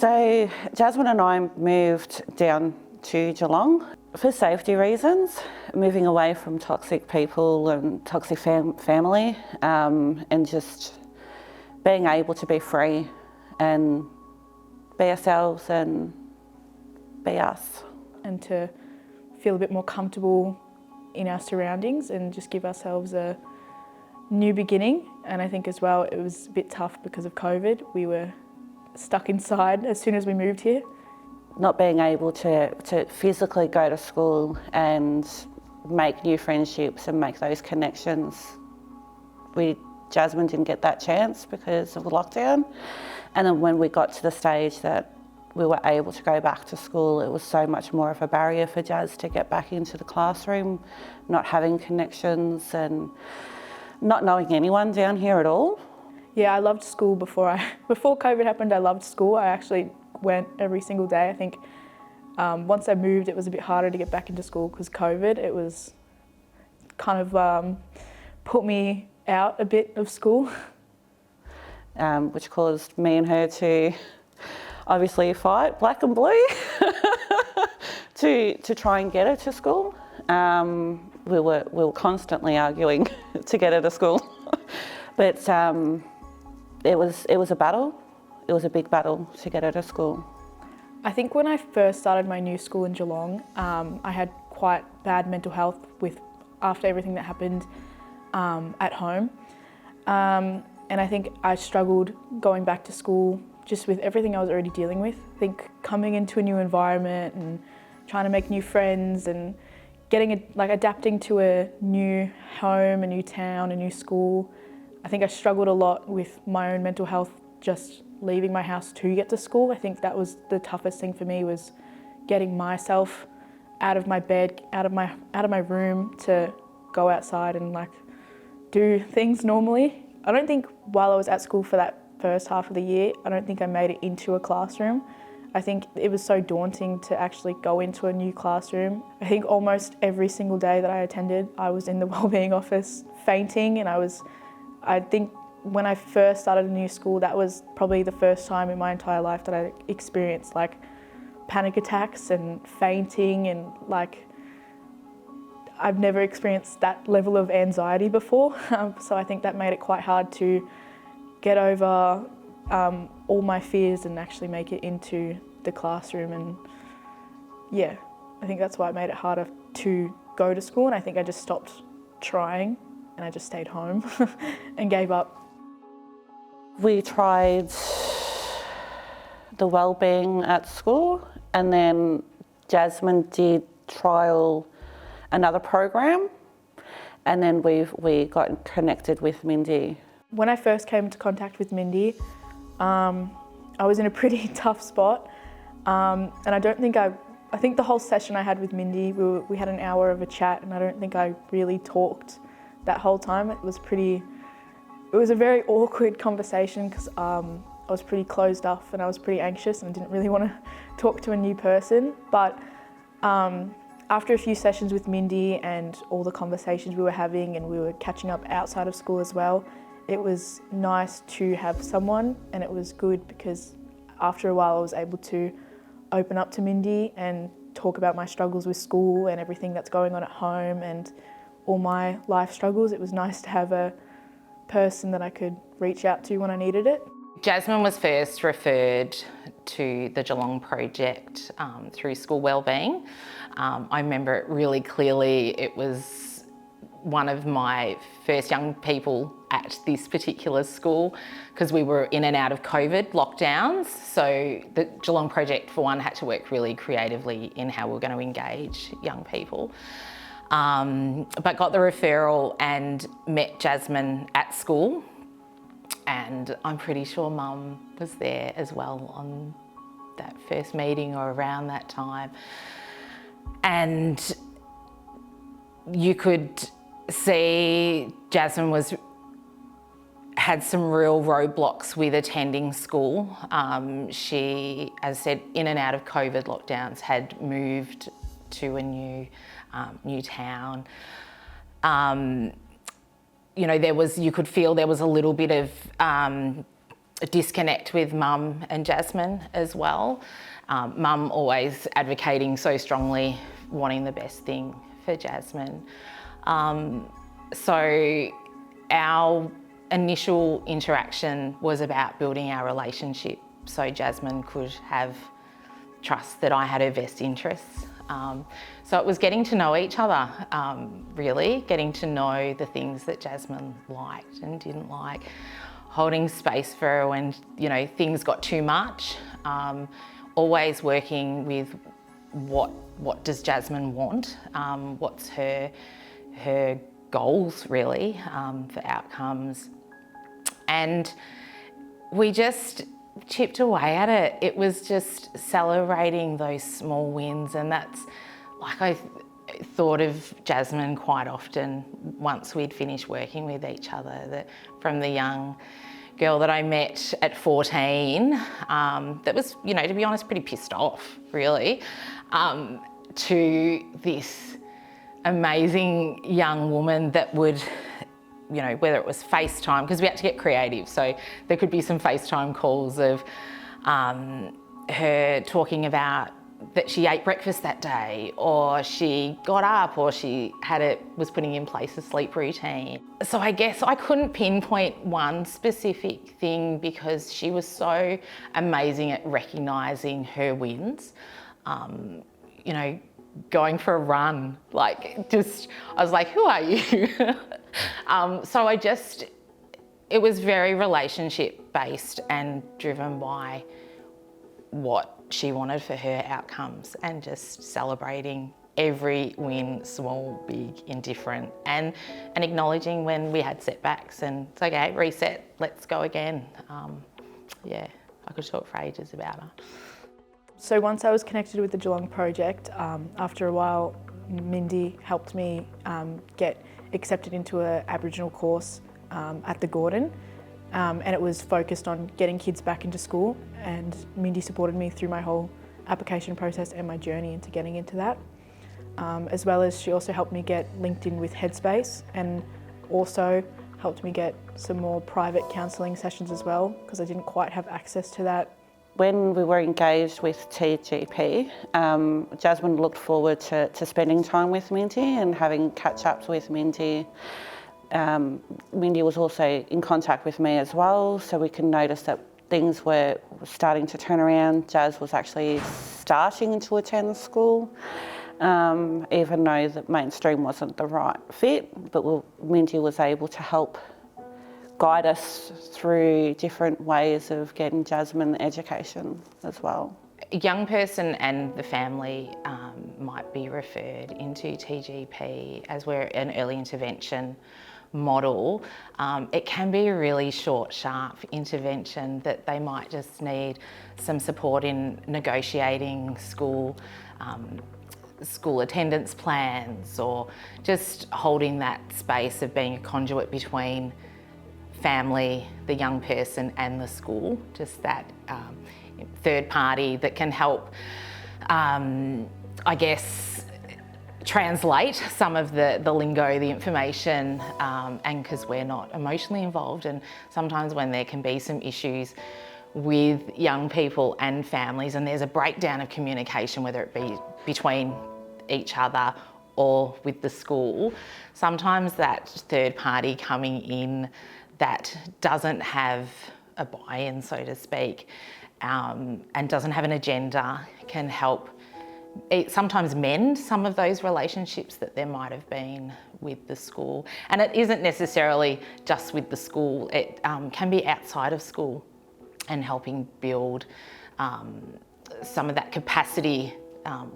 So Jasmine and I moved down to Geelong for safety reasons, moving away from toxic people and toxic family, and just being able to be free and be ourselves and be us. And to feel a bit more comfortable in our surroundings and just give ourselves a new beginning. And I think as well it was a bit tough because of COVID. We were stuck inside as soon as we moved here. Not being able to physically go to school and make new friendships and make those connections. Jasmine didn't get that chance because of the lockdown. And then when we got to the stage that we were able to go back to school, it was so much more of a barrier for Jazz to get back into the classroom, not having connections and not knowing anyone down here at all. Yeah, I loved school before COVID happened. I loved school. I actually went every single day. I think once I moved, it was a bit harder to get back into school because COVID. It was kind of put me out a bit of school. Which caused me and her to obviously fight, black and blue, to try and get her to school. We were constantly arguing to get her to school, but it was a battle. It was a big battle to get her to school. I think when I first started my new school in Geelong, I had quite bad mental health after everything that happened at home. And I think I struggled going back to school just with everything I was already dealing with. I think coming into a new environment and trying to make new friends and adapting to a new home, a new town, a new school. I think I struggled a lot with my own mental health just leaving my house to get to school. I think that was the toughest thing for me, was getting myself out of my bed, out of my room to go outside and do things normally. I don't think while I was at school for that first half of the year, I don't think I made it into a classroom. I think it was so daunting to actually go into a new classroom. I think almost every single day that I attended, I was in the wellbeing office fainting, and I think when I first started a new school, that was probably the first time in my entire life that I experienced panic attacks and fainting, and I've never experienced that level of anxiety before. So I think that made it quite hard to get over all my fears and actually make it into the classroom. And yeah, I think that's why it made it harder to go to school. And I think I just stopped trying and I just stayed home and gave up. We tried the wellbeing at school, and then Jasmine did trial another program, and then we got connected with Mindy. When I first came into contact with Mindy, I was in a pretty tough spot, and I think the whole session I had with Mindy, we had an hour of a chat, and I don't think I really talked that whole time. It was a very awkward conversation because I was pretty closed off and I was pretty anxious and didn't really want to talk to a new person. But after a few sessions with Mindy and all the conversations we were having, and we were catching up outside of school as well, it was nice to have someone, and it was good because after a while I was able to open up to Mindy and talk about my struggles with school and everything that's going on at home and all my life struggles. It was nice to have a person that I could reach out to when I needed it. Jasmine was first referred to the Geelong Project through school wellbeing. I remember it really clearly. It was one of my first young people at this particular school because we were in and out of COVID lockdowns. So the Geelong Project, for one, had to work really creatively in how we were going to engage young people. But got the referral and met Jasmine at school, and I'm pretty sure Mum was there as well on that first meeting or around that time. And you could see Jasmine had some real roadblocks with attending school. She, as I said, in and out of COVID lockdowns, had moved to a new town. You know, you could feel there was a little bit of disconnect with Mum and Jasmine as well. Mum always advocating so strongly, wanting the best thing for Jasmine. So our initial interaction was about building our relationship so Jasmine could have trust that I had her best interests. So it was getting to know each other, really, getting to know the things that Jasmine liked and didn't like, holding space for her when, you know, things got too much, always working with what does Jasmine want, what's her goals really for outcomes. And we just chipped away at it. It was just celebrating those small wins, and that's like I thought of Jasmine quite often once we'd finished working with each other, that from the young girl that I met at 14 that was, you know, to be honest, pretty pissed off really, to this amazing young woman that would, you know, whether it was FaceTime, because we had to get creative, so there could be some FaceTime calls of her talking about that she ate breakfast that day, or she got up, or she was putting in place a sleep routine. So I guess I couldn't pinpoint one specific thing because she was so amazing at recognising her wins. You know, going for a run, like I was like, who are you? So it was very relationship based and driven by what she wanted for her outcomes, and just celebrating every win, small, big, indifferent, and acknowledging when we had setbacks and it's okay, reset, let's go again. Yeah, I could talk for ages about her. So once I was connected with the Geelong Project, after a while, Mindy helped me get accepted into an Aboriginal course at the Gordon, and it was focused on getting kids back into school, and Mindy supported me through my whole application process and my journey into getting into that. As well as she also helped me get linked in with Headspace, and also helped me get some more private counselling sessions as well, because I didn't quite have access to that. When we were engaged with TGP, Jasmine looked forward to spending time with Mindy and having catch-ups with Mindy. Mindy was also in contact with me as well, so we could notice that things were starting to turn around. Jazz was actually starting to attend school, even though the mainstream wasn't the right fit, but Mindy was able to help guide us through different ways of getting Jasmine education as well. A young person and the family might be referred into TGP as we're an early intervention model. It can be a really short, sharp intervention that they might just need some support in negotiating school attendance plans, or just holding that space of being a conduit between family, the young person and the school, just that third party that can help, I guess, translate some of the lingo, the information, and because we're not emotionally involved, and sometimes when there can be some issues with young people and families and there's a breakdown of communication, whether it be between each other or with the school, sometimes that third party coming in that doesn't have a buy-in, so to speak, and doesn't have an agenda can help sometimes mend some of those relationships that there might have been with the school. And it isn't necessarily just with the school, it can be outside of school, and helping build some of that capacity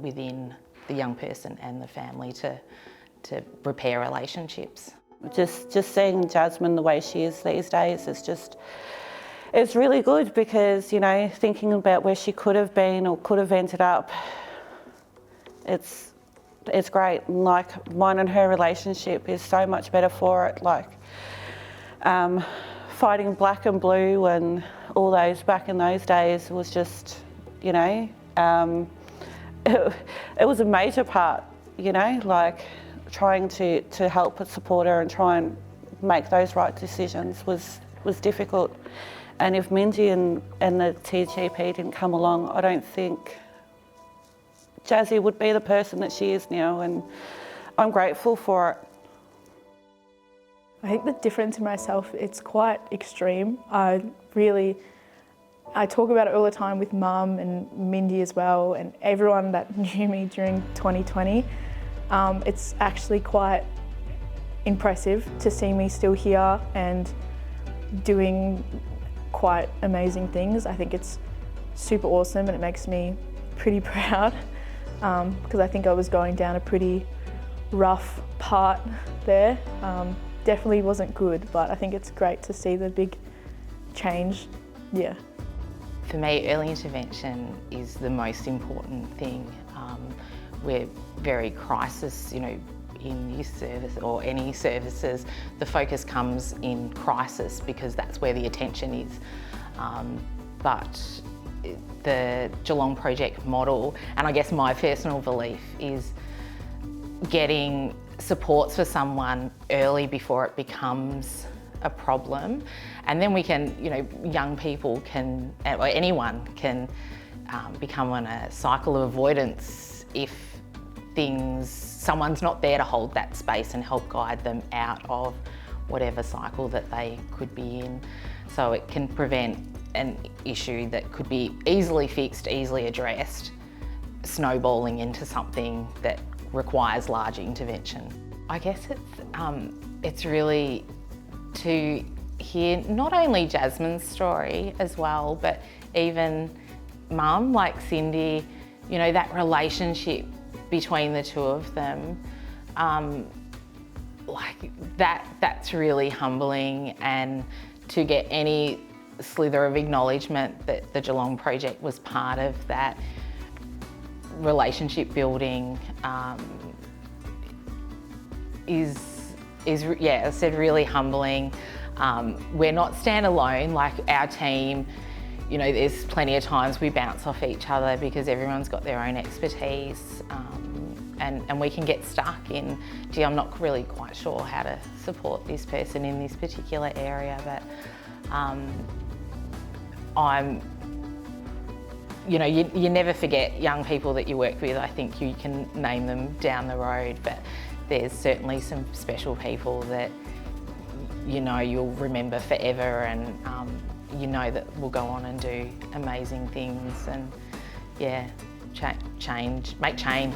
within the young person and the family to repair relationships. Just seeing Jasmine the way she is these days is it's really good, because, you know, thinking about where she could have been or could have ended up, it's great. Like, mine and her relationship is so much better for it. Like, fighting black and blue and all those back in those days was just, you know, it was a major part, you know, like trying to help and support her and try and make those right decisions was difficult. And if Mindy and the TGP didn't come along, I don't think Jazzy would be the person that she is now, and I'm grateful for it. I think the difference in myself, it's quite extreme. I talk about it all the time with Mum and Mindy as well, and everyone that knew me during 2020. It's actually quite impressive to see me still here and doing quite amazing things. I think it's super awesome and it makes me pretty proud because I think I was going down a pretty rough part there. Definitely wasn't good, but I think it's great to see the big change, yeah. For me, early intervention is the most important thing. We're very crisis, in youth service or any services, the focus comes in crisis because that's where the attention is. But the Geelong Project model, and I guess my personal belief, is getting supports for someone early before it becomes a problem, and then we can, young people can, or anyone can become on a cycle of avoidance if someone's not there to hold that space and help guide them out of whatever cycle that they could be in. So it can prevent an issue that could be easily fixed, easily addressed, snowballing into something that requires large intervention. I guess it's really to hear not only Jasmine's story as well, but even Mum, like Cindy, that relationship between the two of them, that's really humbling, and to get any slither of acknowledgement that the Geelong Project was part of that relationship building is as I said, really humbling. We're not standalone, like our team, there's plenty of times we bounce off each other because everyone's got their own expertise, and we can get stuck in, gee, I'm not really quite sure how to support this person in this particular area, but you never forget young people that you work with. I think you can name them down the road, but there's certainly some special people that you'll remember forever, and that will go on and do amazing things, and make change.